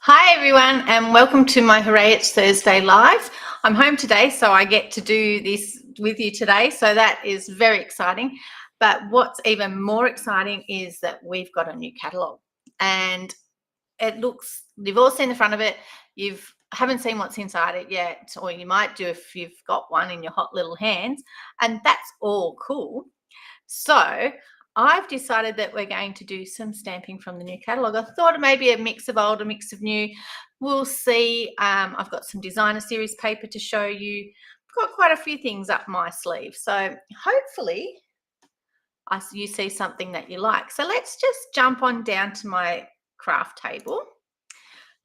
Hi everyone, and welcome to my Hooray It's Thursday live. I'm home today, so I get to do this with you today, so that is very exciting. But what's even more exciting is that we've got a new catalogue, and it looks, you've all seen the front of it, haven't seen what's inside it yet, or you might do if you've got one in your hot little hands, and that's all cool. So I've decided that we're going to do some stamping from the new catalogue. I thought it may be a mix of old, a mix of new. We'll see. I've got some designer series paper to show you. I've got quite a few things up my sleeve. So hopefully you see something that you like. So let's just jump on down to my craft table.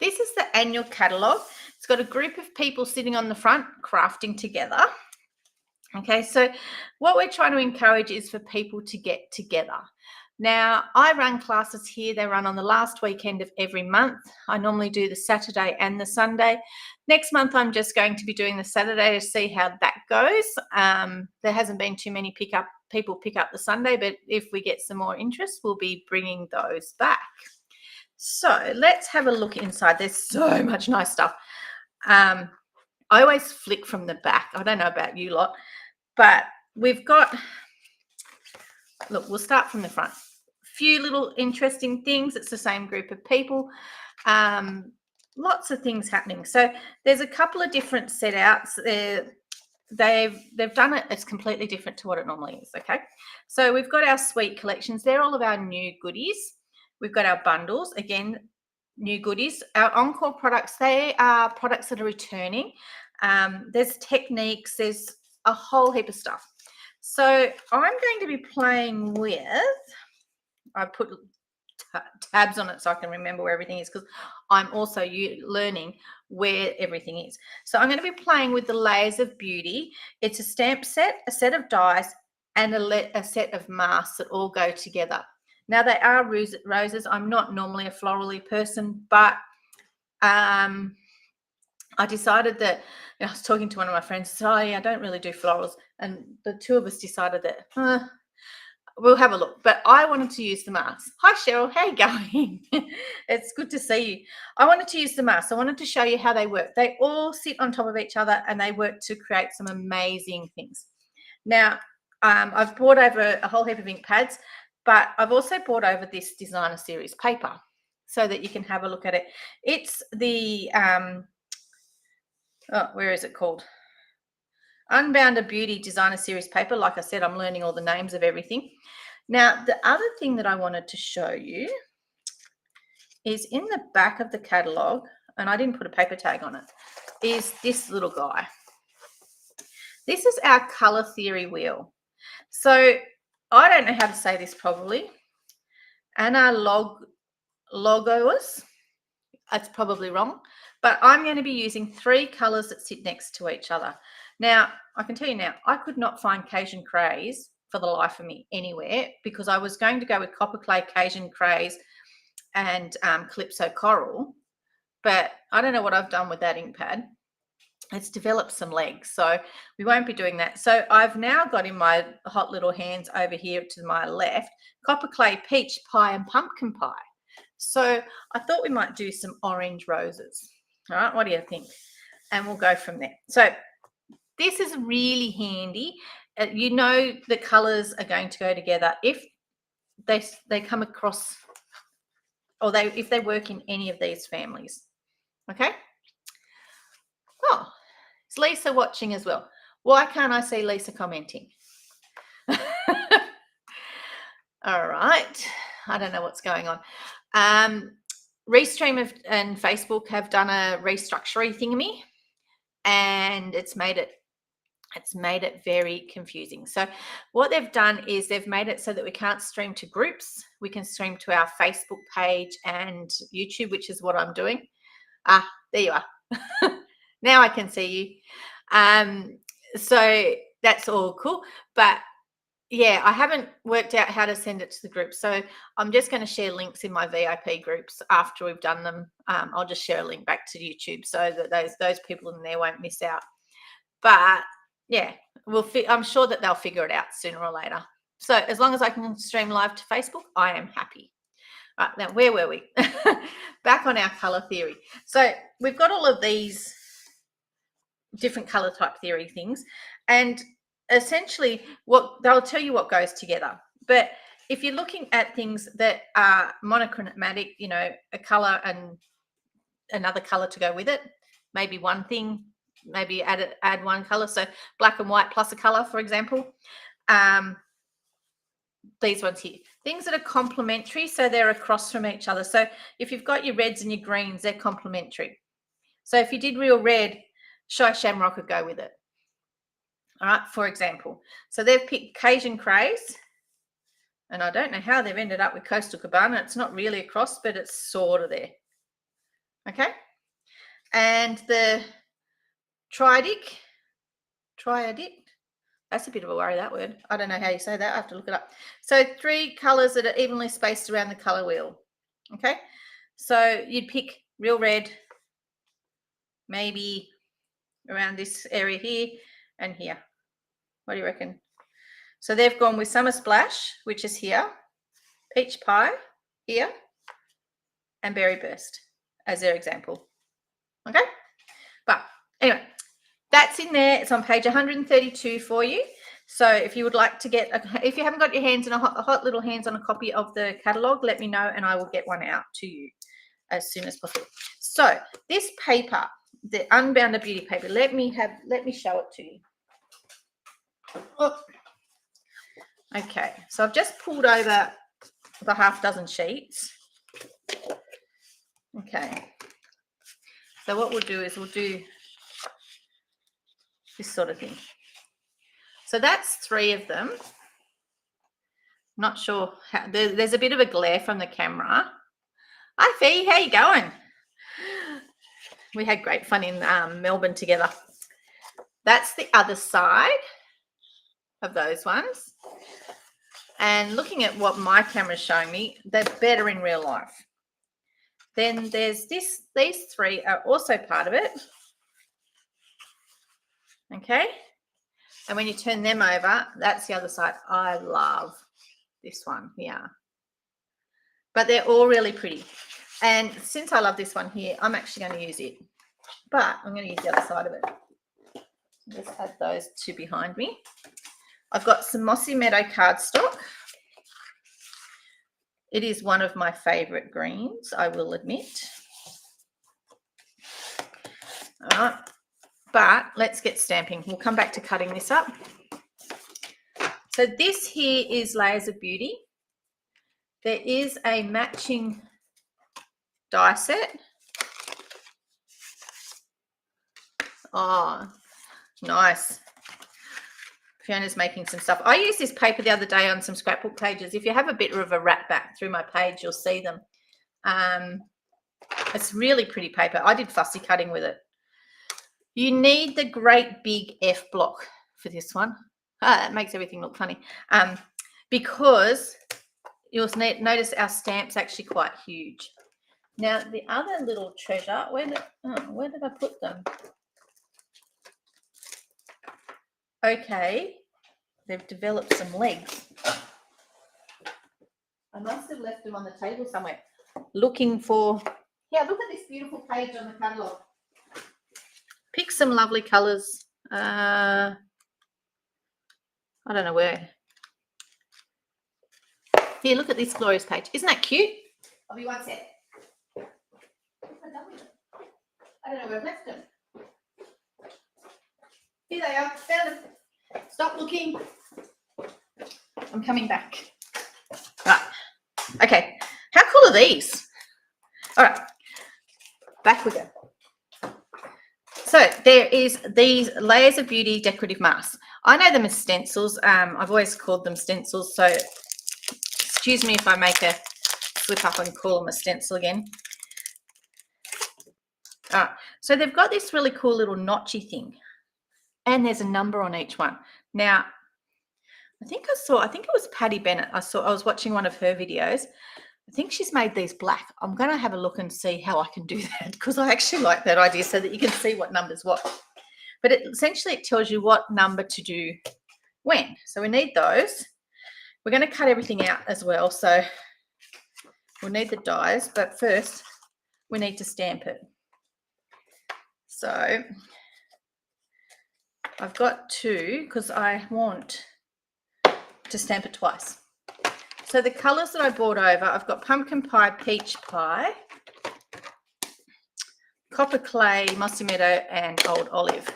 This is the annual catalogue. It's got a group of people sitting on the front crafting together. Okay, so what we're trying to encourage is for people to get together. Now, I run classes here. They run on the last weekend of every month. I normally do the Saturday and the Sunday. Next month, I'm just going to be doing the Saturday to see how that goes. There hasn't been too many people pick up the Sunday, but if we get some more interest, we'll be bringing those back. So let's have a look inside. There's so much nice stuff. I always flick from the back. I don't know about you lot. But we've got, look, we'll start from the front. A few little interesting things. It's the same group of people. Lots of things happening. So there's a couple of different set outs. They've done it. It's completely different to what it normally is. Okay. So we've got our sweet collections. They're all of our new goodies. We've got our bundles. Again, new goodies. Our encore products, they are products that are returning. There's techniques. There's a whole heap of stuff. So I'm going to be playing with, I put tabs on it so I can remember where everything is, because I'm also learning where everything is. So I'm going to be playing with the Layers of Beauty. It's a stamp set, a set of dies, and a set of masks that all go together. Now they are roses. I'm not normally a florally person, but I decided that, I was talking to one of my friends, so yeah, I don't really do florals, and the two of us decided that we'll have a look. But I wanted to use the mask. Hi Cheryl, how you going? It's good to see you. I wanted to use the mask. I wanted to show you how they work. They all sit on top of each other and they work to create some amazing things. Now, I've brought over a whole heap of ink pads, but I've also brought over this designer series paper so that you can have a look at it. It's the where is it called? Unbounded Beauty Designer Series paper. Like I said, I'm learning all the names of everything. Now, the other thing that I wanted to show you is in the back of the catalogue, and I didn't put a paper tag on it, is this little guy. This is our color theory wheel. So I don't know how to say this probably. Analogous. That's probably wrong, but I'm going to be using 3 colors that sit next to each other. Now, I can tell you now, I could not find Cajun Craze for the life of me anywhere, because I was going to go with Copper Clay, Cajun Craze, and Calypso Coral, but I don't know what I've done with that ink pad. It's developed some legs, so we won't be doing that. So I've now got in my hot little hands over here to my left, Copper Clay, Peach Pie, and Pumpkin Pie. So I thought we might do some orange roses. All right, what do you think? And we'll go from there. So this is really handy. You know the colors are going to go together if they come across, or if they work in any of these families. Okay. Oh, is Lisa watching as well? Why can't I see Lisa commenting? All right. I don't know what's going on. Restream and Facebook have done a restructuring thingy, and it's made it very confusing. So what they've done is they've made it so that we can't stream to groups. We can stream to our Facebook page and YouTube, which is what I'm doing. Ah, there you are. Now I can see you. So that's all cool. But yeah, I haven't worked out how to send it to the group. So I'm just going to share links in my VIP groups after we've done them. I'll just share a link back to YouTube so that those people in there won't miss out. But yeah, I'm sure that they'll figure it out sooner or later. So as long as I can stream live to Facebook, I am happy. Right, now where were we? Back on our color theory. So we've got all of these different color type theory things, and essentially what they'll tell you what goes together. But if you're looking at things that are monochromatic, you know, a color and another color to go with it, maybe one thing, maybe add one color, so black and white plus a color, for example. These ones here, things that are complementary, so they're across from each other. So if you've got your reds and your greens, they're complementary. So if you did real red, Shy Shamrock could go with it. All right, for example. So they've picked Cajun Craze, and I don't know how they've ended up with Coastal Cabana. It's not really across, but it's sort of there. Okay. And the Triadic, that's a bit of a worry, that word. I don't know how you say that. I have to look it up. So 3 colors that are evenly spaced around the color wheel. Okay. So you'd pick real red, maybe around this area here and here. What do you reckon? So they've gone with Summer Splash, which is here, Peach Pie here, and Berry Burst as their example. Okay. But anyway, that's in there. It's on page 132 for you. So if you would like to get, if you haven't got your hands on a hot little hands on a copy of the catalogue, let me know and I will get one out to you as soon as possible. So this paper, the Unbounded Beauty paper, let me show it to you. Oh. Okay, so I've just pulled over the half dozen sheets. Okay, so what we'll do is we'll do this sort of thing. So that's 3 of them. Not sure how, there's a bit of a glare from the camera. Hi Fee, how you going? We had great fun in Melbourne together. That's the other side of those ones. And looking at what my camera's showing me, they're better in real life. Then there's this, these 3 are also part of it. Okay. And when you turn them over, that's the other side. I love this one here. But they're all really pretty. And since I love this one here, I'm actually going to use it. But I'm going to use the other side of it. Just add those 2 behind me. I've got some Mossy Meadow cardstock. It is one of my favourite greens, I will admit. All right. But let's get stamping. We'll come back to cutting this up. So this here is Layers of Beauty. There is a matching die set. Oh, nice. Fiona's making some stuff. I used this paper the other day on some scrapbook pages. If you have a bit of a wrap back through my page, you'll see them. It's really pretty paper. I did fussy cutting with it. You need the great big F block for this one. It makes everything look funny. Because you'll notice our stamp's actually quite huge. Now, the other little treasure, where did I put them? Okay, they've developed some legs. I must have left them on the table somewhere. Looking for, yeah, look at this beautiful page on the catalogue. Pick some lovely colours. I don't know where. Here, look at this glorious page. Isn't that cute? I'll be one sec. I don't know where I've left them. Here they are. Found them. Stop looking. I'm coming back. Right. Okay. How cool are these? All right. Back we go. So there is these Layers of Beauty decorative masks. I know them as stencils. I've always called them stencils. So excuse me if I make a slip up and call them a stencil again. All right, so they've got this really cool little notchy thing, and there's a number on each one. Now, I think it was Patty Bennett. I was watching one of her videos. I think she's made these black. I'm going to have a look and see how I can do that, because I actually like that idea, so that you can see what number's what. But essentially it tells you what number to do when. So we need those. We're going to cut everything out as well, so we'll need the dies, but first we need to stamp it. So I've got two, because I want to stamp it twice. So the colours that I brought over, I've got pumpkin pie, peach pie, copper clay, mossy meadow, and old olive.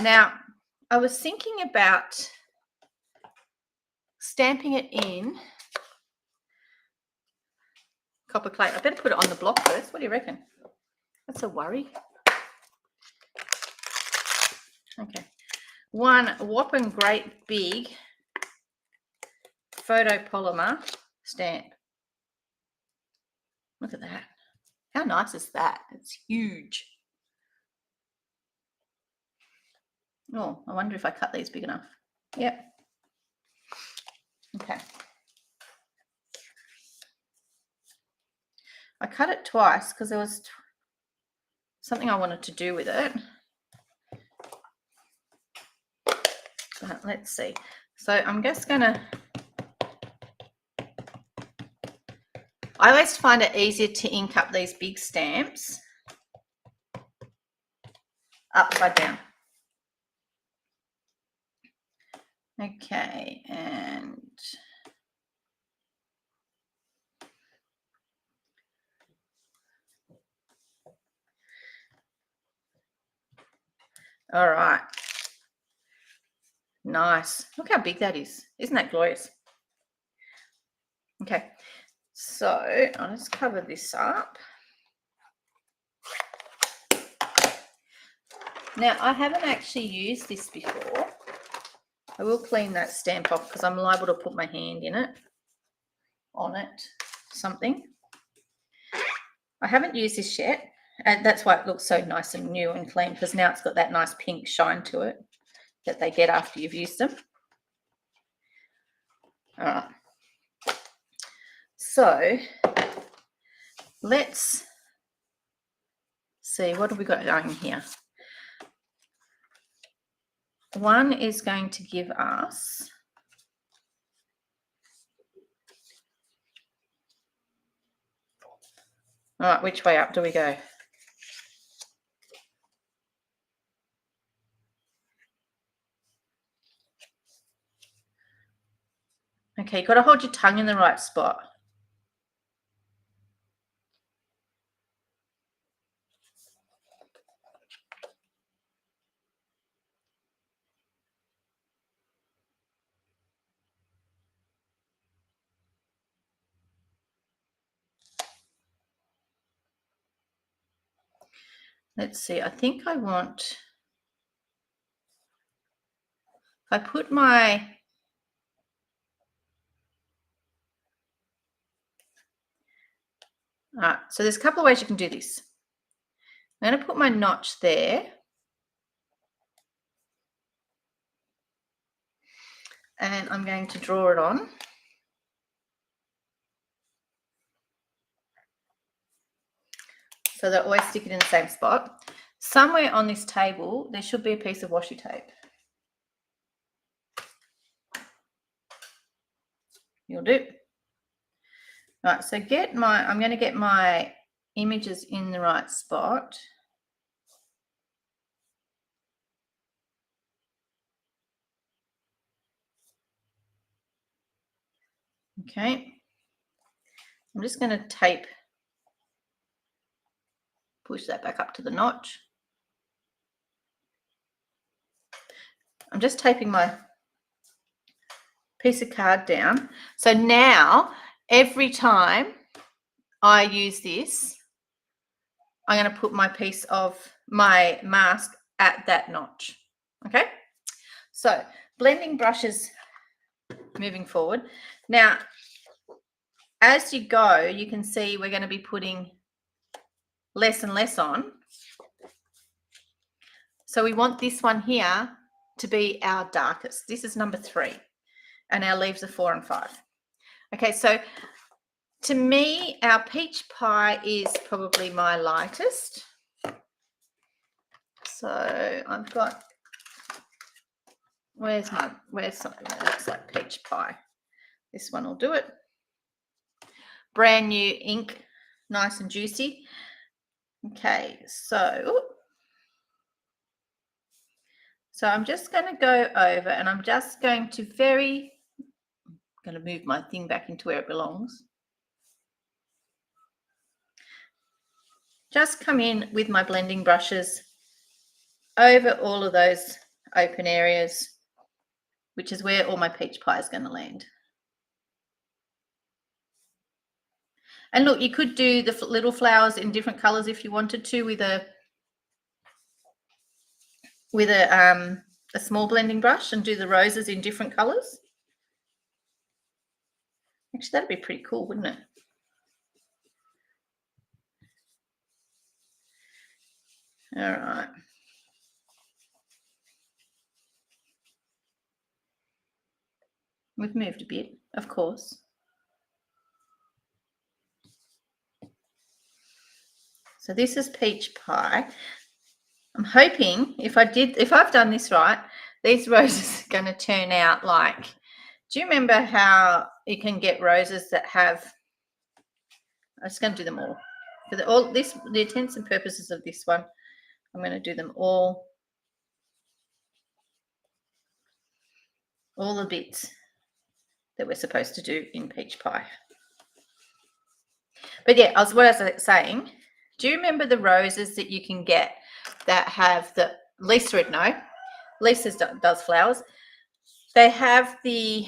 Now, I was thinking about stamping it in copper clay. I better put it on the block first. What do you reckon? That's a worry. Okay. One whopping great big photopolymer stamp. Look at that. How nice is that? It's huge. Oh, I wonder if I cut these big enough. Yep. Okay. I cut it twice because there was something I wanted to do with it. But let's see. So I'm just gonna, I always find it easier to ink up these big stamps upside down. Okay, and all right. Nice. Look how big that is. Isn't that glorious? Okay, so I'll just cover this up. Now, I haven't actually used this before. I will clean that stamp off because I'm liable to put my hand in it, on it, something. I haven't used this yet, and that's why it looks so nice and new and clean, because now it's got that nice pink shine to it that they get after you've used them. All right. So let's see, what have we got going here? One is going to give us all right, which way up do we go? Okay, you've got to hold your tongue in the right spot. Let's see, I think I want, if I put my, all right, so there's a couple of ways you can do this. I'm going to put my notch there. And I'm going to draw it on. So that I always stick it in the same spot. Somewhere on this table, there should be a piece of washi tape. You'll do. All right, so I'm going to get my images in the right spot. Okay. I'm just going to push that back up to the notch. I'm just taping my piece of card down. So now, every time I use this, I'm going to put my piece of my mask at that notch. Okay, so blending brushes moving forward. Now, as you go, you can see we're going to be putting less and less on So we want this one here to be our darkest. This is number 3, and our leaves are 4 and 5. Okay, so to me, our peach pie is probably my lightest. So I've got, where's something that looks like peach pie? This one will do it. Brand new ink, nice and juicy. Okay, so I'm just going to go over, and I'm just going to move my thing back into where it belongs. Just come in with my blending brushes over all of those open areas, which is where all my peach pie is going to land. And look, you could do the little flowers in different colors if you wanted to with a small blending brush, and do the roses in different colors. Actually, that'd be pretty cool, wouldn't it? All right. We've moved a bit, of course. So this is peach pie. I'm hoping if I've done this right, these roses are going to turn out like, do you remember how you can get roses that have, I'm just going to do them all. For the intents and purposes of this one, I'm going to do them all the bits that we're supposed to do in peach pie. But yeah, what I was saying, do you remember the roses that you can get that have the, Lisa would know, Lisa does flowers, they have the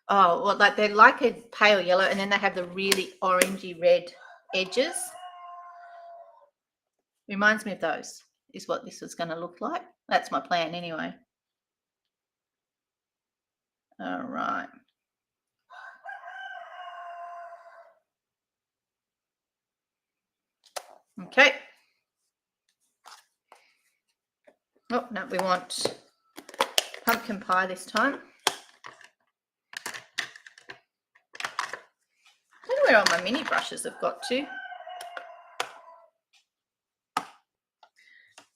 like they're like a pale yellow, and then they have the really orangey red edges. Reminds me of those, is what this is going to look like. That's my plan anyway. All right. Okay. Oh, no, we want pumpkin pie this time. I don't know where all my mini brushes have got to.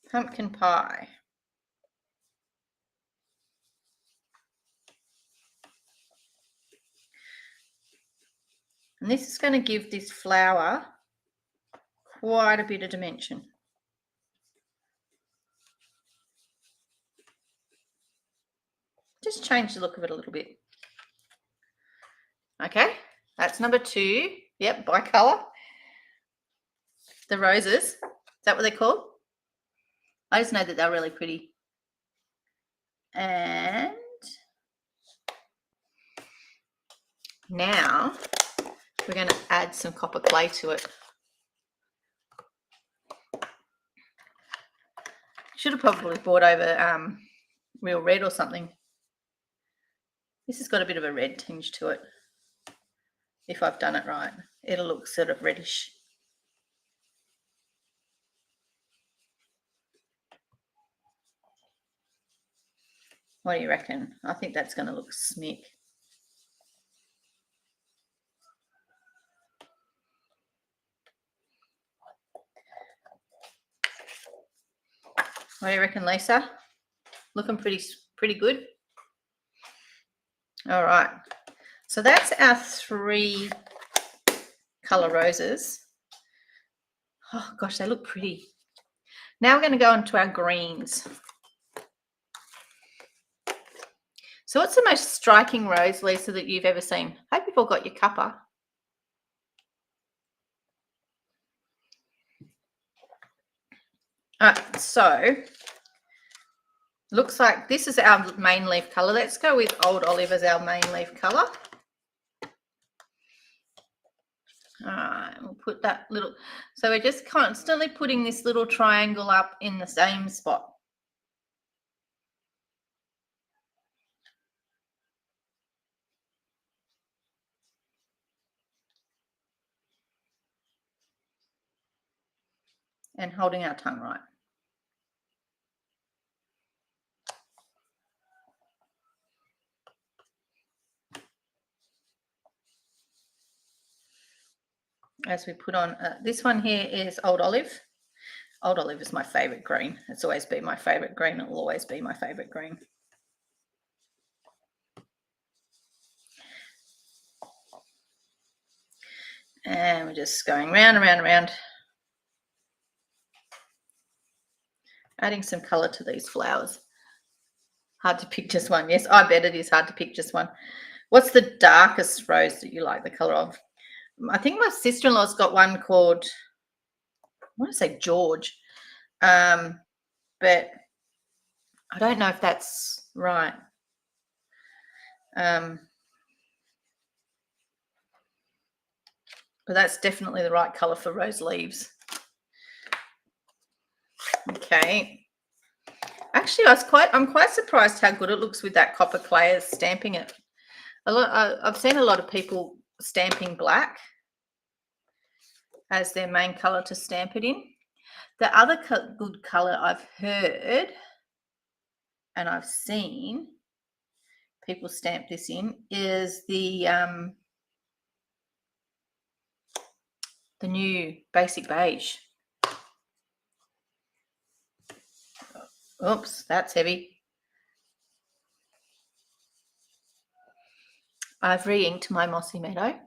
Pumpkin pie. And this is going to give this flower quite a bit of dimension. Just change the look of it a little bit. Okay, that's number 2. Yep, by colour. The roses, is that what they're called? I just know that they're really pretty. And now we're going to add some copper clay to it. Should have probably brought over real red or something. This has got a bit of a red tinge to it. If I've done it right, it'll look sort of reddish. What do you reckon? I think that's going to look smick. What do you reckon, Lisa? Looking pretty good. All right. So that's our 3 colour roses. Oh gosh, they look pretty. Now we're going to go on to our greens. So what's the most striking rose, Lisa, that you've ever seen? I hope you've all got your cuppa. All right, so looks like this is our main leaf colour. Let's go with Old Olive as our main leaf colour. All right, we'll put that little, so we're just constantly putting this little triangle up in the same spot. and holding our tongue right. As we put on, this one here is Old Olive. Old Olive is my favorite green. It's always been my favorite green. It will always be my favorite green. And we're just going round and round and round, adding some color to these flowers. Hard to pick just one. Yes, I bet it is hard to pick just one. What's the darkest rose that you like the color of? I think my sister-in-law's got one called, I want to say George, but I don't know if that's right. But that's definitely the right color for rose leaves. Okay. Actually, I'm quite surprised how good it looks with that copper clay as stamping it. I've seen a lot of people stamping black as their main color to stamp it in. The other good color I've heard and I've seen people stamp this in is the new basic beige. Oops, that's heavy. I've re-inked my Mossy Meadow.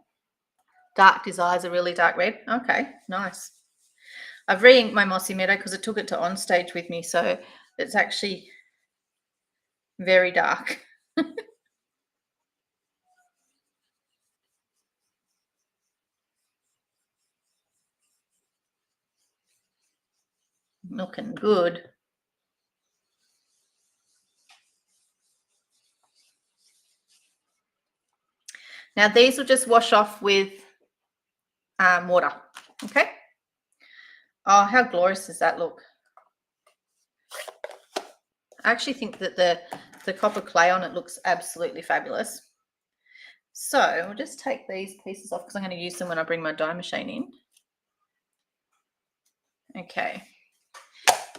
Dark Desires a really dark red. Okay, nice. I've re-inked my Mossy Meadow because I took it to on stage with me, so it's actually very dark. Looking good. Now these will just wash off with water. Okay. Oh, how glorious does that look? I actually think that the copper clay on it looks absolutely fabulous. So we'll just take these pieces off because I'm going to use them when I bring my die machine in. Okay.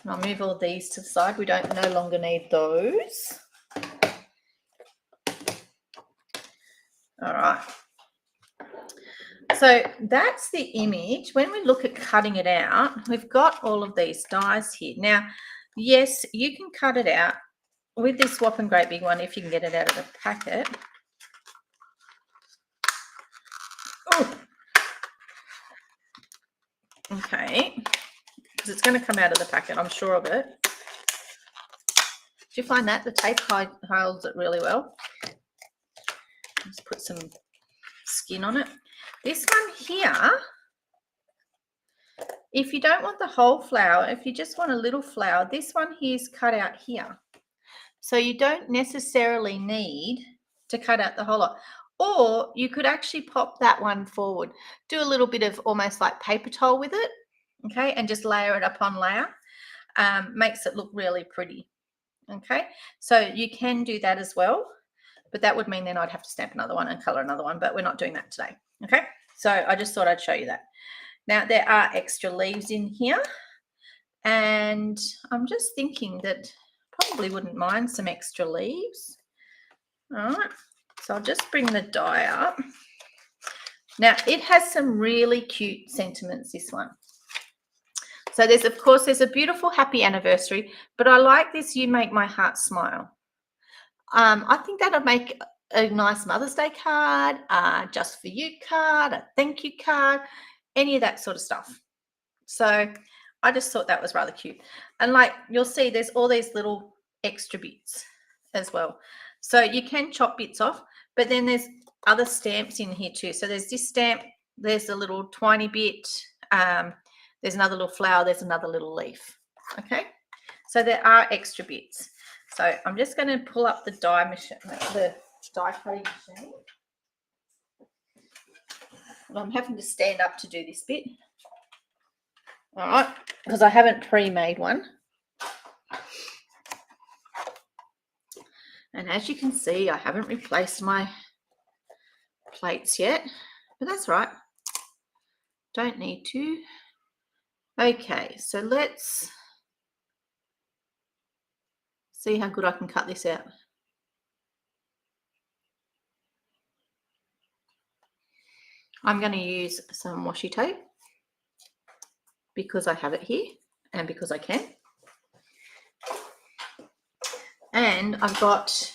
And I'll move all these to the side. We don't no longer need those. All right. So that's the image. When we look at cutting it out, we've got all of these dies here. Now, yes, you can cut it out with this Whopping Great Big one if you can get it out of the packet. Oh. Okay, because it's going to come out of the packet, I'm sure of it. Do you find that? The tape holds it really well. Let's put some skin on it. This one here, if you don't want the whole flower, if you just want a little flower, this one here is cut out here. So you don't necessarily need to cut out the whole lot. Or you could actually pop that one forward. Do a little bit of almost like paper towel with it, okay, and just layer it upon layer. Makes it look really pretty, okay? So you can do that as well, but that would mean then I'd have to stamp another one and color another one, but we're not doing that today, okay? So I just thought I'd show you that. Now there are extra leaves in here, and I'm just thinking that probably wouldn't mind some extra leaves. All right, so I'll just bring the die up. Now it has some really cute sentiments, this one. So there's, of course, there's a beautiful happy anniversary, but I like this You Make My Heart Smile. I think that'll make a nice Mother's Day card, just for you card, a thank you card, any of that sort of stuff. So I just thought that was rather cute. And like you'll see, there's all these little extra bits as well. So you can chop bits off, but then there's other stamps in here too. So there's this stamp, there's a little tiny bit, there's another little flower, there's another little leaf. Okay, so there are extra bits. So I'm just going to pull up the die machine, the die cutting machine. Well, I'm having to stand up to do this bit. All right, because I haven't pre-made one. And as you can see, I haven't replaced my plates yet, but that's right. Don't need to. Okay, so let's see how good I can cut this out. I'm going to use some washi tape because I have it here and because I can. And I've got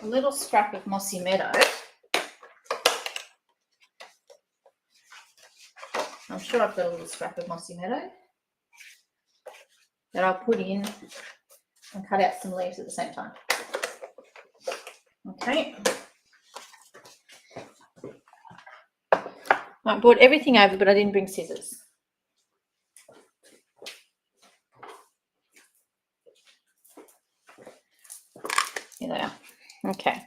a little scrap of Mossy Meadow. I'm sure I've got a little scrap of Mossy Meadow that I'll put in and cut out some leaves at the same time. Okay. I brought everything over, but I didn't bring scissors. Here they are. Okay,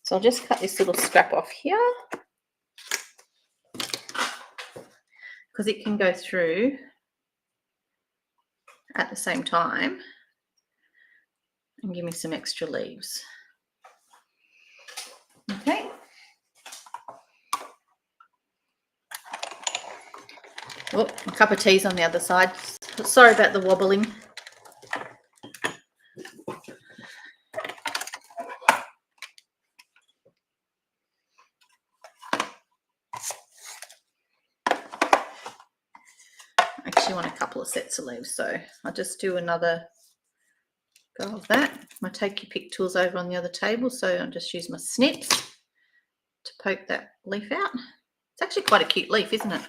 so I'll just cut this little scrap off here because it can go through at the same time and give me some extra leaves. Okay. Oh, a cup of tea's on the other side. Sorry about the wobbling. I actually want a couple of sets of leaves, so I'll just do another go of that. My take your pick tool's over on the other table, so I'll just use my snips to poke that leaf out. It's actually quite a cute leaf, isn't it?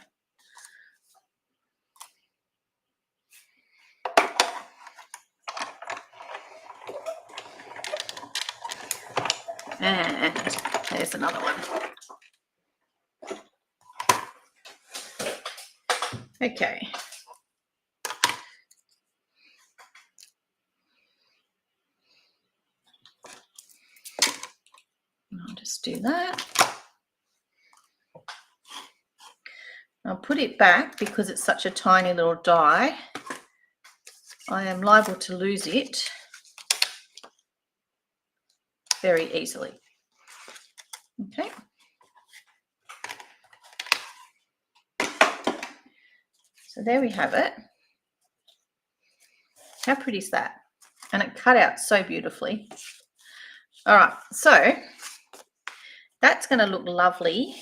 And there's another one. Okay. I'll just do that. I'll put it back because it's such a tiny little die. I am liable to lose it very easily. Okay. So there we have it. How pretty is that? And it cut out so beautifully. All right, so that's going to look lovely.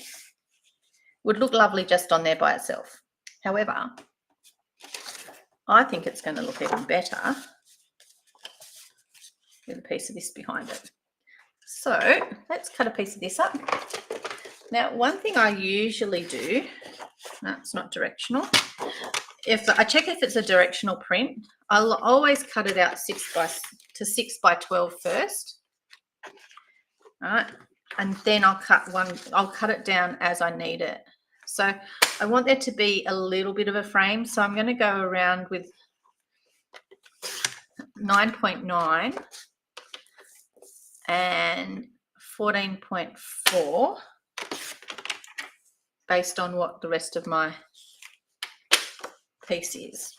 Would look lovely just on there by itself. However, I think it's going to look even better with a piece of this behind it. So let's cut a piece of this up. Now, one thing I usually do, no, it's not directional. If I check if it's a directional print, I'll always cut it out 6 by 12 first. All right, and then I'll cut it down as I need it. So I want there to be a little bit of a frame, so I'm going to go around with 9.9 and 14.4 based on what the rest of my piece is.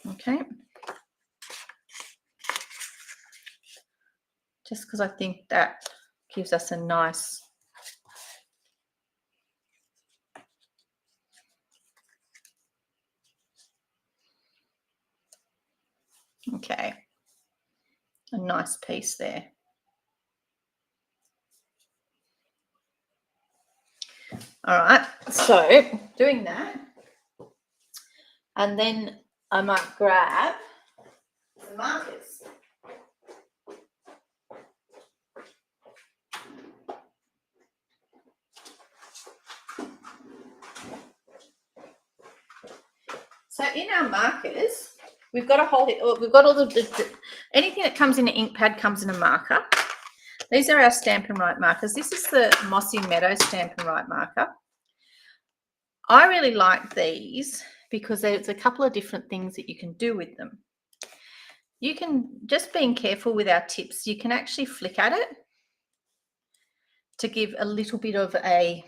Okay, just because I think that gives us a nice a nice piece there. All right, so doing that, and then I might grab the markers. So in our markers, we've got all the anything that comes in an ink pad comes in a marker. These are our Stampin' Right markers. This is the Mossy Meadow Stampin' Right marker. I really like these because there's a couple of different things that you can do with them. You can, just being careful with our tips, you can actually flick at it to give a little bit of a,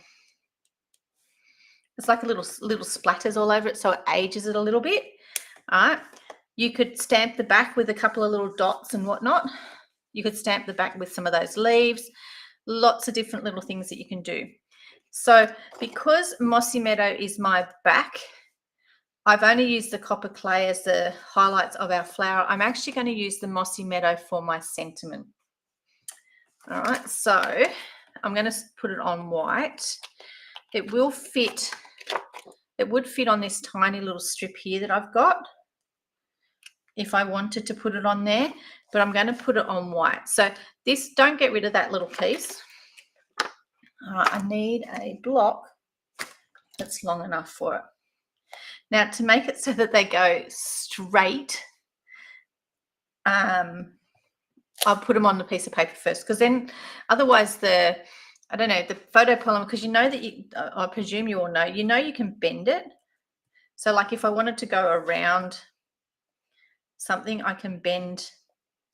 it's like a little splatters all over it, so it ages it a little bit. All right. You could stamp the back with a couple of little dots and whatnot. You could stamp the back with some of those leaves. Lots of different little things that you can do. So because Mossy Meadow is my back, I've only used the copper clay as the highlights of our flower. I'm actually going to use the Mossy Meadow for my sentiment. All right, so I'm going to put it on white. It will fit, it would fit on this tiny little strip here that I've got if I wanted to put it on there, but I'm going to put it on white. So this, don't get rid of that little piece. All right, I need a block that's long enough for it. Now, to make it so that they go straight, I'll put them on the piece of paper first, because then otherwise the, I don't know, the photopolymer, because you know that you, I presume you all know, you can bend it. So like if I wanted to go around something, I can bend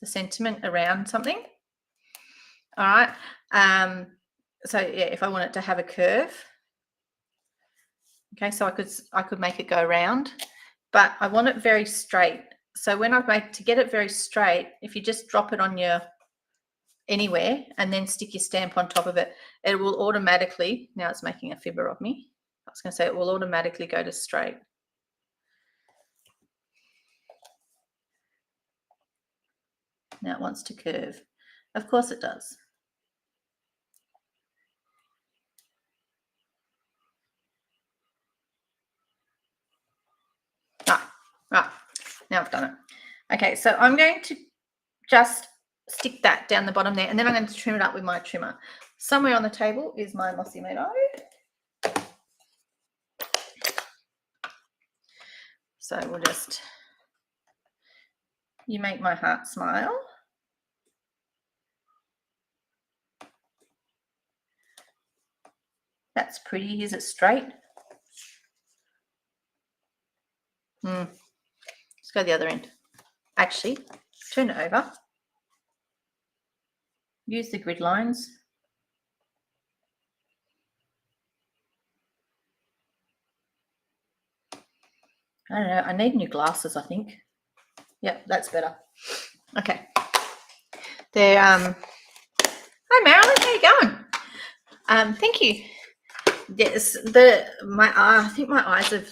the sentiment around something. All right. So yeah, if I want it to have a curve, okay, so I could make it go around, but I want it very straight. So when I make, to get it very straight, if you just drop it on your anywhere and then stick your stamp on top of it, it will automatically, now it's making a fibber of me. I was going to say it will automatically go to straight. Now it wants to curve. Of course it does. Right, now I've done it. Okay, so I'm going to just stick that down the bottom there, and then I'm going to trim it up with my trimmer. Somewhere on the table is my Mossy Meadow. So we'll just, you make my heart smile. That's pretty. Is it straight? Let's go the other end. Actually, turn it over. Use the grid lines. I don't know. I need new glasses, I think. Yep, that's better. Okay. They're hi Marilyn, how you going? Thank you. Yes, I think my eyes have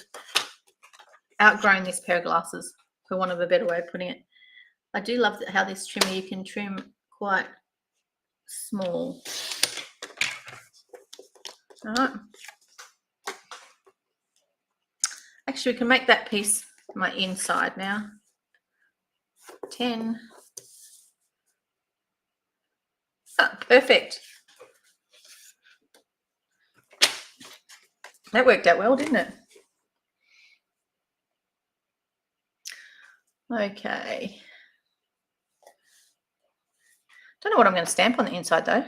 outgrown this pair of glasses, for want of a better way of putting it. I do love how this trimmer, you can trim quite small. All right. Actually, we can make that piece my inside now. 10. Oh, perfect. That worked out well, didn't it? Okay. Don't know what I'm going to stamp on the inside though.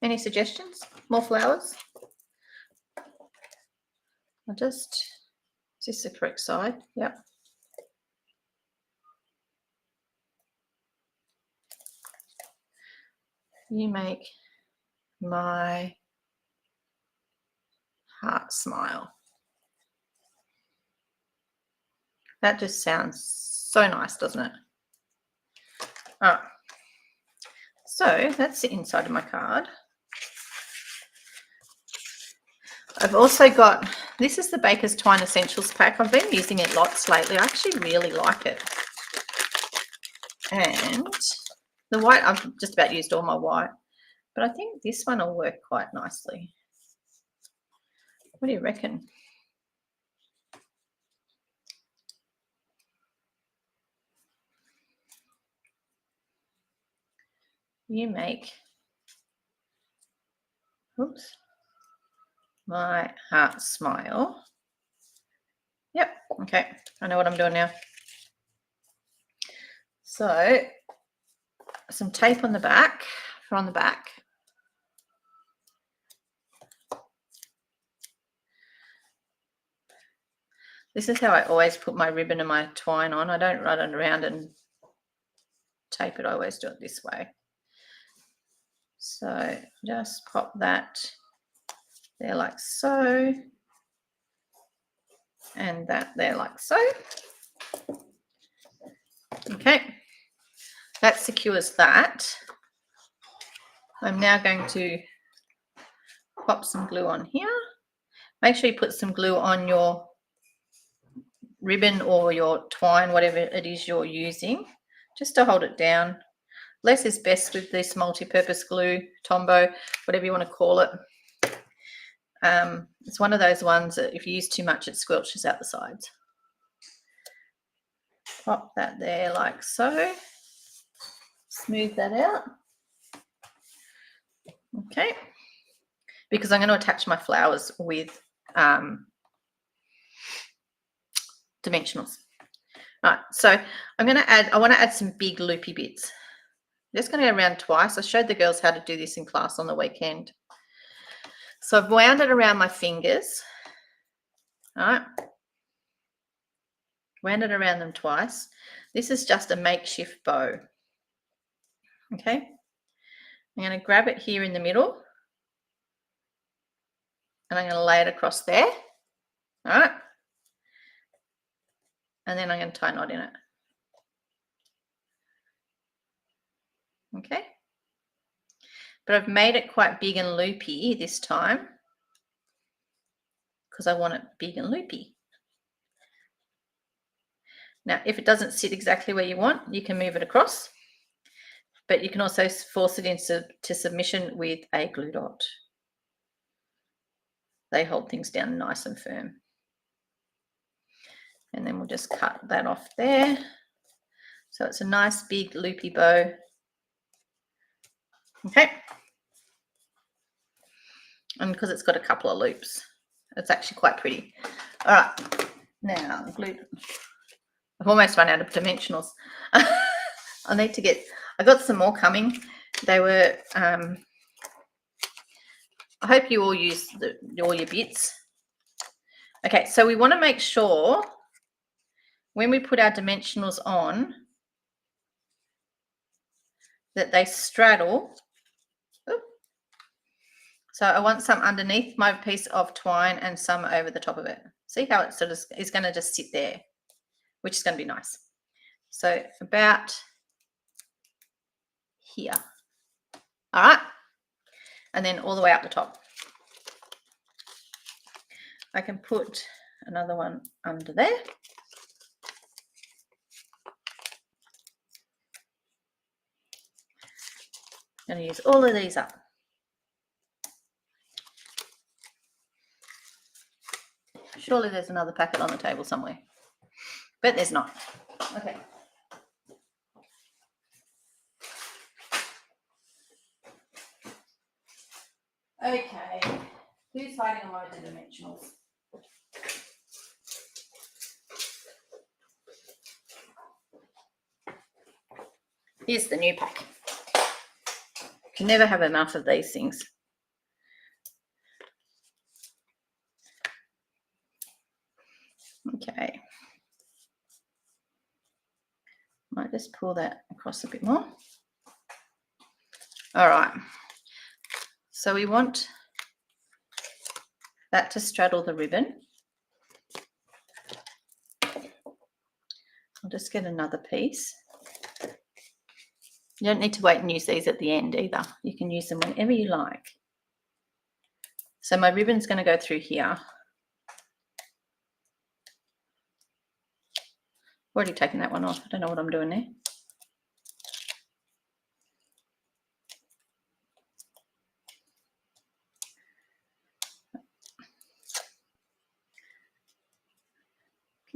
Any suggestions? More flowers? I'll just, is this the correct side? Yep. You make my heart smile. That just sounds so nice, doesn't it? All right. So that's the inside of my card. I've also got, this is the Baker's Twine Essentials pack. I've been using it lots lately. I actually really like it. And the white, I've just about used all my white, but I think this one will work quite nicely. What do you reckon? You make, oops, my heart smile. Yep, okay, I know what I'm doing now. So some tape on the back, on the back. This is how I always put my ribbon and my twine on. I don't run it around and tape it. I always do it this way. So just pop that there like so, and that there like so. Okay, that secures that. I'm now going to pop some glue on here. Make sure you put some glue on your ribbon or your twine, whatever it is you're using, just to hold it down. Less is best with this multi-purpose glue, Tombow, whatever you want to call it. It's one of those ones that if you use too much, it squelches out the sides. Pop that there like so. Smooth that out. Okay. Because I'm going to attach my flowers with dimensionals. All right, so I want to add some big loopy bits. I'm just going to go around twice. I showed the girls how to do this in class on the weekend. So I've wound it around my fingers. All right. Wound it around them twice. This is just a makeshift bow. Okay. I'm going to grab it here in the middle. And I'm going to lay it across there. All right. And then I'm going to tie a knot in it. Okay. But I've made it quite big and loopy this time because I want it big and loopy. Now, if it doesn't sit exactly where you want, you can move it across, but you can also force it into submission with a glue dot. They hold things down nice and firm. And then we'll just cut that off there. So it's a nice big loopy bow. Okay. And because it's got a couple of loops, it's actually quite pretty. All right, now glue. I've almost run out of dimensionals. I need to get, I got some more coming. They were, I hope you all use all your bits. Okay, so we want to make sure when we put our dimensionals on that they straddle. Ooh. So I want some underneath my piece of twine and some over the top of it. See how it sort of is going to just sit there, which is going to be nice. So about here. All right. And then all the way up the top. I can put another one under there. I'm going to use all of these up. Surely there's another packet on the table somewhere, but there's not. Okay. Okay. Who's hiding a load of dimensionals? Here's the new pack. You can never have enough of these things. Okay. Might just pull that across a bit more. All right. So we want that to straddle the ribbon. I'll just get another piece. You don't need to wait and use these at the end either. You can use them whenever you like. So my ribbon's going to go through here. Already taken that one off. I don't know what I'm doing there.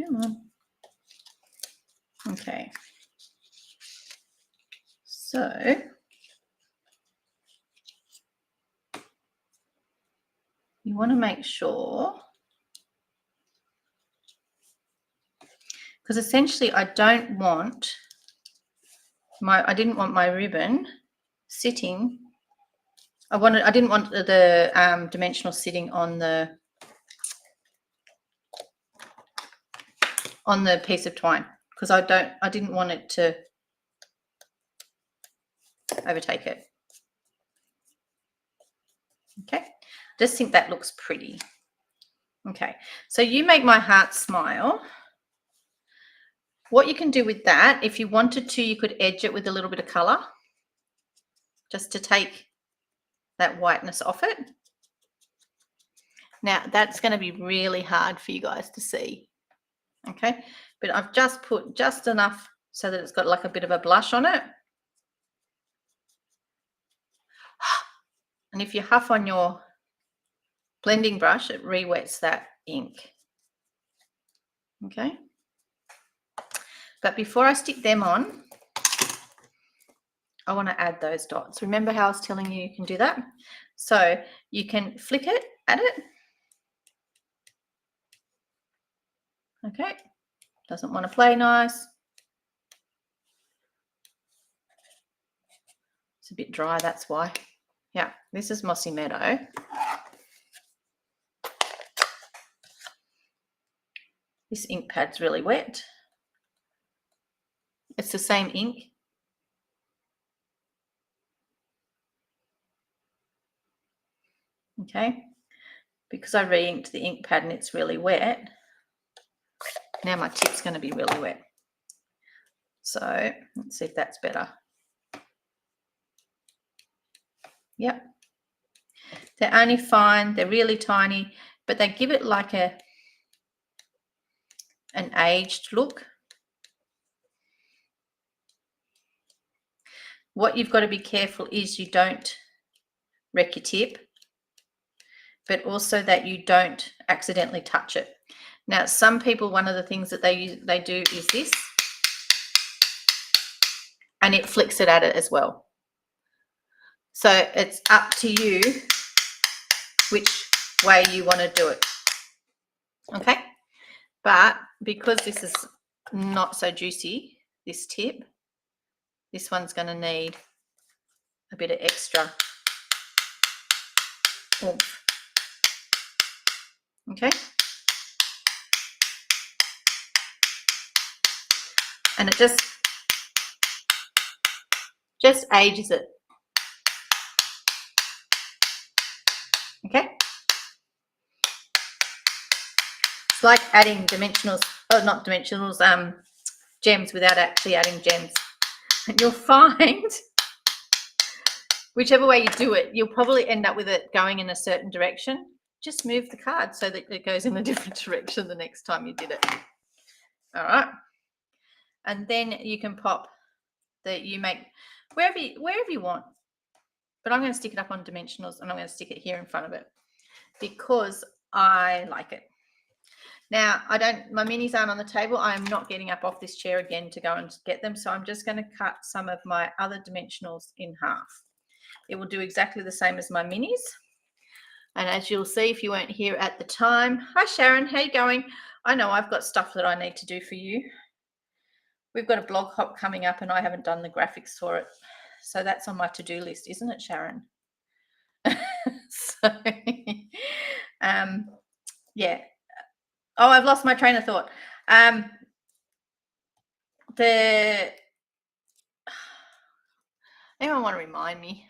Come on. Okay. So you want to make sure, because essentially I didn't want my ribbon sitting. I didn't want the dimensional sitting on the piece of twine, because I didn't want it to overtake it. Okay, just think that looks pretty. Okay, so you make my heart smile. What you can do with that, if you wanted to, you could edge it with a little bit of color just to take that whiteness off it. Now, that's going to be really hard for you guys to see, okay? But I've just put just enough so that it's got like a bit of a blush on it. And if you huff on your blending brush, it re-wets that ink, okay? But before I stick them on, I want to add those dots. Remember how I was telling you you can do that? So you can flick it at it. Okay, doesn't want to play nice. It's a bit dry, that's why. Yeah, this is Mossy Meadow. This ink pad's really wet. It's the same ink. Okay, because I re-inked the ink pad and it's really wet. Now my tip's going to be really wet. So let's see if that's better. Yep. They're only fine. They're really tiny, but they give it like an aged look. What you've got to be careful is you don't wreck your tip, but also that you don't accidentally touch it. Now, some people, one of the things that they do is this, and it flicks it at it as well. So it's up to you which way you want to do it. Okay, but because this is not so juicy, this tip, this one's going to need a bit of extra oomph. Okay, and it just ages it. Okay, it's like adding dimensionals, oh, not dimensionals, gems without actually adding gems. And you'll find whichever way you do it, you'll probably end up with it going in a certain direction. Just move the card so that it goes in a different direction the next time you did it. All right, and then you can pop that you make wherever you want. But I'm going to stick it up on dimensionals, and I'm going to stick it here in front of it because I like it. Now, my minis aren't on the table. I am not getting up off this chair again to go and get them. So I'm just going to cut some of my other dimensionals in half. It will do exactly the same as my minis. And as you'll see, if you weren't here at the time, hi Sharon, how you going? I know I've got stuff that I need to do for you. We've got a blog hop coming up and I haven't done the graphics for it. So that's on my to-do list, isn't it, Sharon? So, yeah. Oh, I've lost my train of thought. Anyone want to remind me?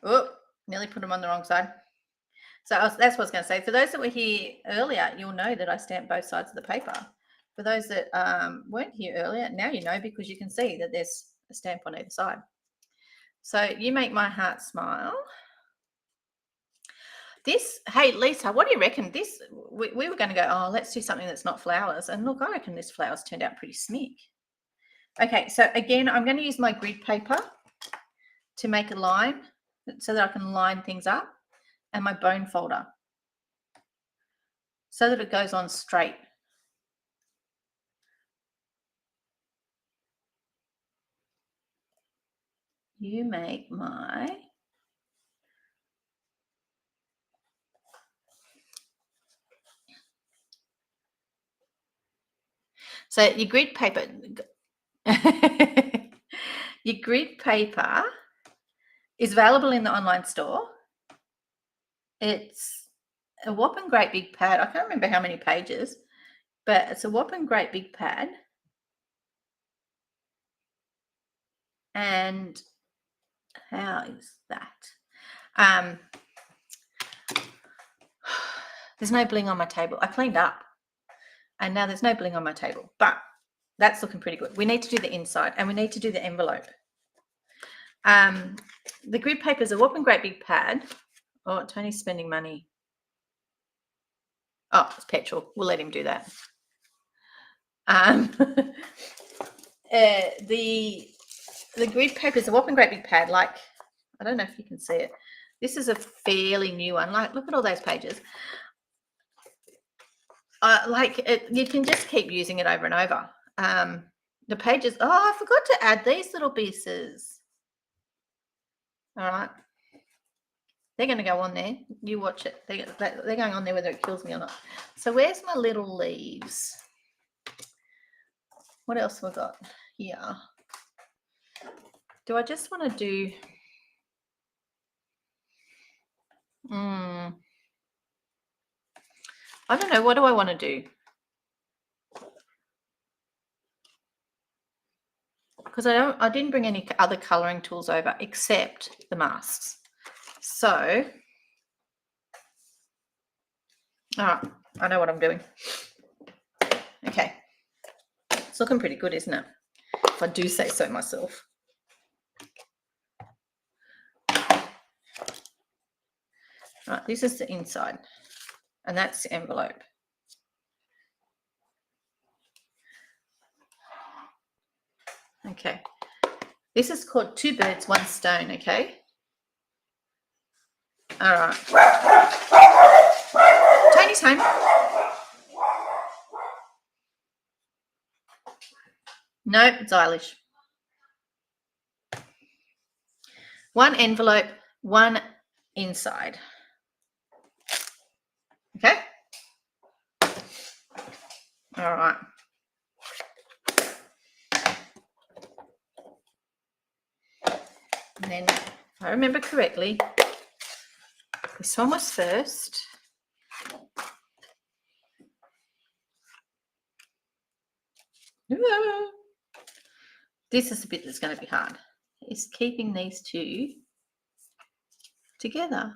Oh, nearly put them on the wrong side. So that's what I was going to say. For those that were here earlier, you'll know that I stamped both sides of the paper. For those that weren't here earlier, now you know because you can see that there's a stamp on either side. So you make my heart smile. This, hey, Lisa, what do you reckon? This, we were going to go, oh, let's do something that's not flowers. And look, I reckon this flowers turned out pretty smick. Okay, so again, I'm going to use my grid paper to make a line so that I can line things up, and my bone folder so that it goes on straight. You make my so your grid paper your grid paper is available in the online store. It's a whopping great big pad. I can't remember how many pages, but it's a whopping great big pad. And how is that? There's no bling on my table. I cleaned up and now there's no bling on my table, but that's looking pretty good. We need to do the inside and we need to do the envelope. The grid paper is a whopping great big pad Oh, Tony's spending money. Oh, it's petrol. We'll let him do that. The grid paper is a whopping great big pad. Like, I don't know if you can see it. This is a fairly new one. Like, look at all those pages. You can just keep using it over and over. The pages. Oh, I forgot to add these little pieces. All right. They're going to go on there. You watch it. They're going on there whether it kills me or not. So where's my little leaves? What else have I got here? Do I just want to do... I don't know. What do I want to do? Because I didn't bring any other colouring tools over except the masks. So, all right, I know what I'm doing. Okay. It's looking pretty good, isn't it? If I do say so myself. Right, this is the inside, and that's the envelope. Okay. This is called Two Birds, One Stone, okay? All right. Tony's home. Nope, it's Eilish. One envelope, one inside. Okay? All right. And then, if I remember correctly, this one was first. This is the bit that's going to be hard. Is keeping these two together.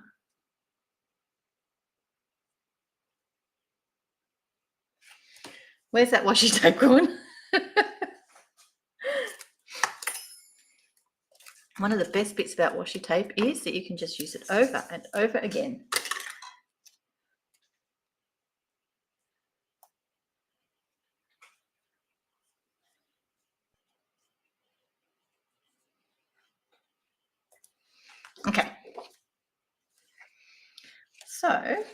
Where's that washi tape going? One of the best bits about washi tape is that you can just use it over and over again. Okay. So,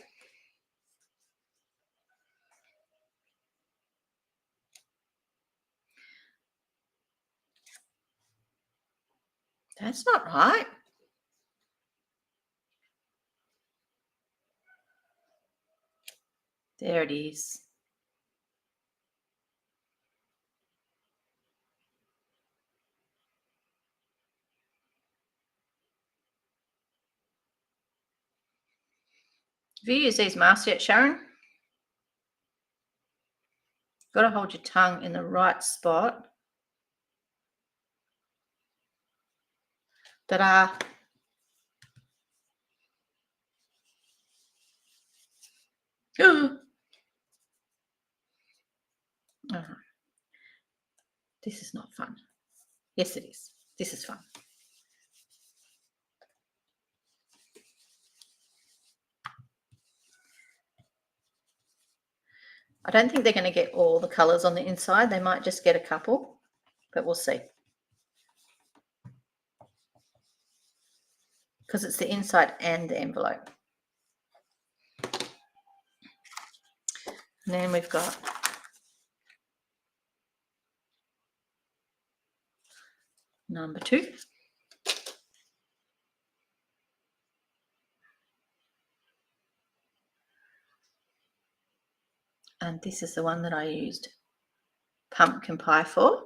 that's not right. There it is. Have you used these masks yet, Sharon? You've got to hold your tongue in the right spot. Ta-da. This is not fun. Yes, it is. This is fun. I don't think they're going to get all the colours on the inside. They might just get a couple, but we'll see. Because it's the inside and the envelope. And then we've got number 2. And this is the one that I used pumpkin pie for.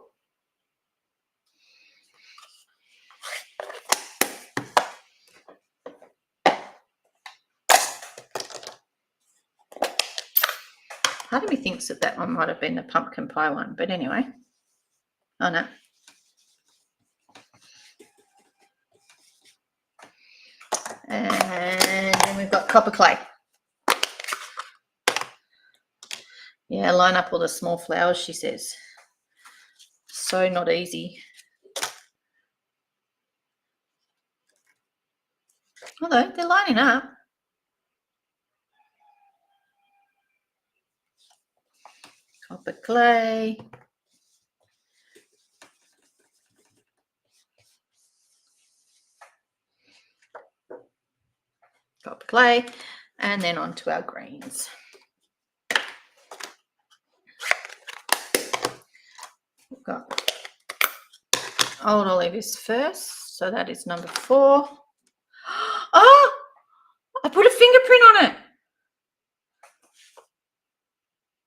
Part of me thinks that that one might have been the pumpkin pie one, but anyway. Oh no. And then we've got copper clay. Yeah, line up all the small flowers, she says. So not easy. Although they're lining up. copper clay. Copper clay, and then onto our greens. We've got old olives first, so that is number 4. Oh, I put a fingerprint on it.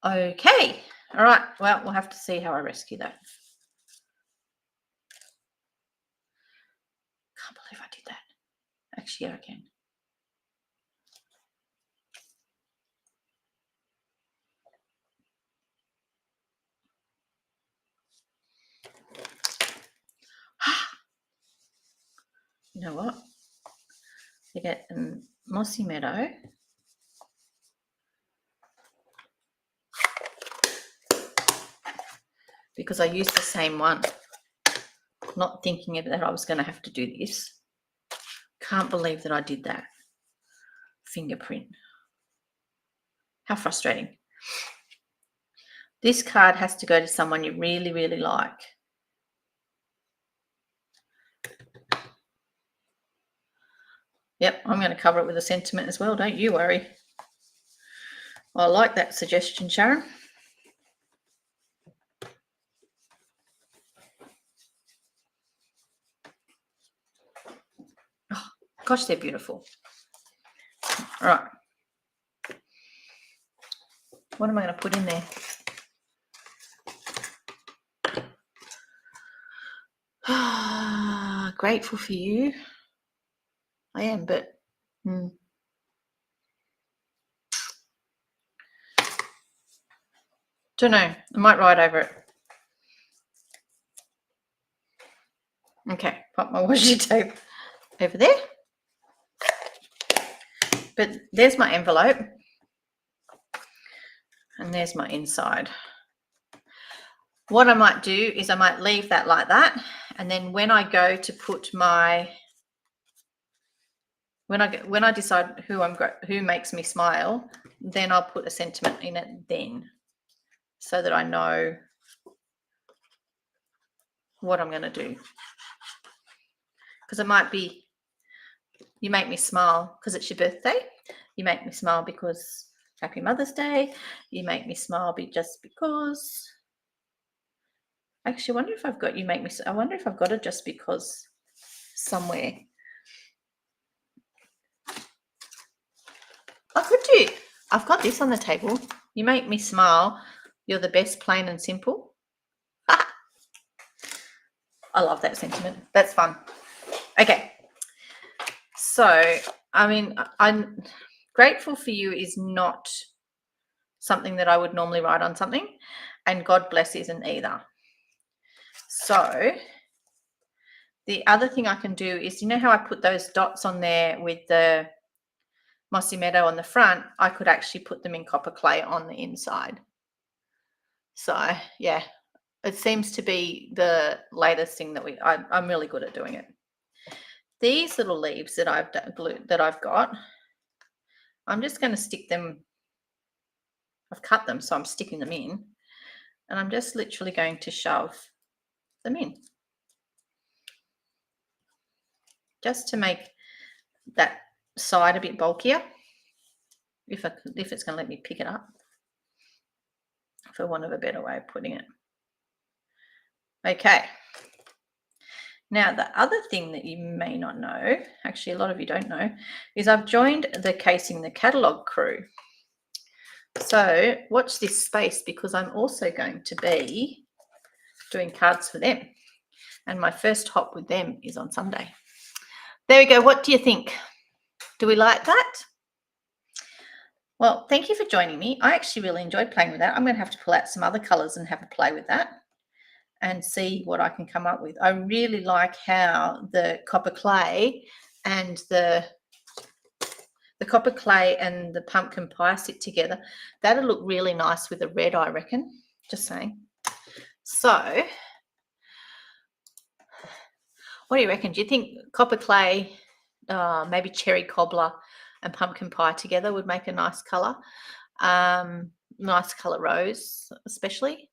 Okay, all right, well, we'll have to see how I rescue that. Can't believe I did that. Actually, I can. You know what? You get a mossy meadow. Because I used the same one, not thinking that I was going to have to do this. Can't believe that I did that. Fingerprint. How frustrating. This card has to go to someone you really, really like. Yep, I'm going to cover it with a sentiment as well, don't you worry. I like that suggestion, Sharon. Oh, gosh, they're beautiful. All right. What am I going to put in there? Grateful for you. I am, but don't know. I might write over it. Okay, pop my washi tape over there. But there's my envelope. And there's my inside. What I might do is I might leave that like that. And then when I go to put my, when I decide who makes me smile, then I'll put a sentiment in it then, so that I know what I'm going to do. Because it might be, you make me smile because it's your birthday. You make me smile because Happy Mother's Day. You make me smile just because. Actually, I wonder if I've got I wonder if I've got it just because somewhere. I could do. I've got this on the table. You make me smile. You're the best, plain and simple. I love that sentiment. That's fun. Okay. So, I mean, I'm grateful for you is not something that I would normally write on something, and God bless isn't either. So the other thing I can do is, you know how I put those dots on there with the mossy meadow on the front? I could actually put them in copper clay on the inside. So yeah, it seems to be the latest thing that I'm really good at doing it. These little leaves that I've got, I'm just going to stick them. I've cut them, so I'm sticking them in, and I'm just literally going to shove them in, just to make that side a bit bulkier, if it's going to let me pick it up, for want of a better way of putting it. Okay. Now, the other thing that you may not know, actually a lot of you don't know, is I've joined the Casing the Catalogue crew. So watch this space, because I'm also going to be doing cards for them. And my first hop with them is on Sunday. There we go. What do you think? Do we like that? Well, thank you for joining me. I actually really enjoyed playing with that. I'm going to have to pull out some other colours and have a play with that and see what I can come up with. I really like how the copper clay and the copper clay and the pumpkin pie sit together. That'll look really nice with the red, I reckon. Just saying. So what do you reckon? Do you think copper clay, maybe cherry cobbler and pumpkin pie together would make a nice colour? Nice color rose, especially.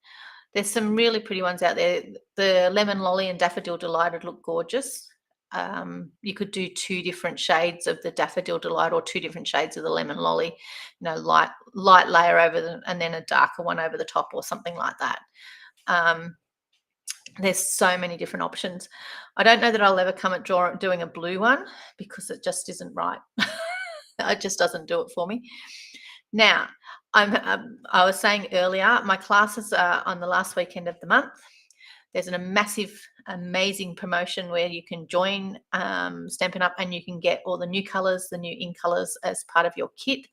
There's some really pretty ones out there. The lemon lolly and daffodil delighted look gorgeous. You could do 2 different shades of the daffodil delight or 2 different shades of the lemon lolly, light layer over them and then a darker one over the top or something like that. There's so many different options. I don't know that I'll ever come at doing a blue one because it just isn't right. It just doesn't do it for me. Now, I was saying earlier, my classes are on the last weekend of the month. There's a massive, amazing promotion where you can join Stampin' Up and you can get all the new colours, the new in colours as part of your kit.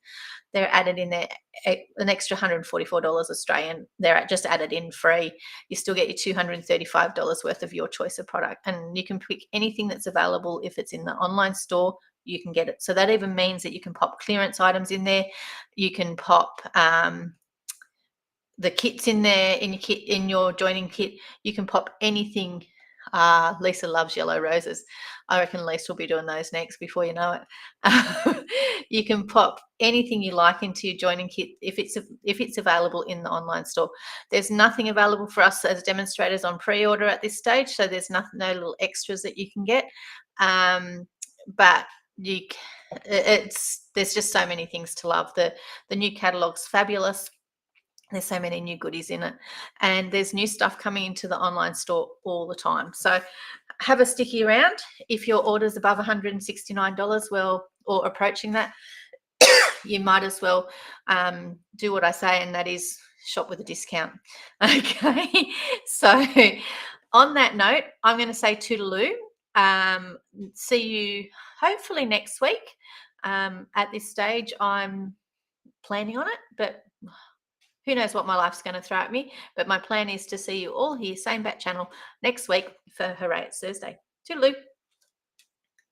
They're added in there, an extra $144 Australian. They're just added in free. You still get your $235 worth of your choice of product, and you can pick anything that's available. If it's in the online store, you can get it. So that even means that you can pop clearance items in there. You can pop the kits in there in your joining kit. You can pop anything. Lisa loves yellow roses. I reckon Lisa will be doing those next before you know it. You can pop anything you like into your joining kit if it's available in the online store. There's nothing available for us as demonstrators on pre-order at this stage, so there's no little extras that you can get. But there's just so many things to love. The new catalog's fabulous. There's so many new goodies in it, and there's new stuff coming into the online store all the time. So have a sticky around. If your order's above $169, or approaching that, you might as well do what I say, and that is shop with a discount. Okay, so on that note, I'm going to say toodaloo. See you hopefully next week. At this stage, I'm planning on it, but who knows what my life's going to throw at me. But my plan is to see you all here, same bat channel, next week for Hooray It's Thursday. Toodaloo.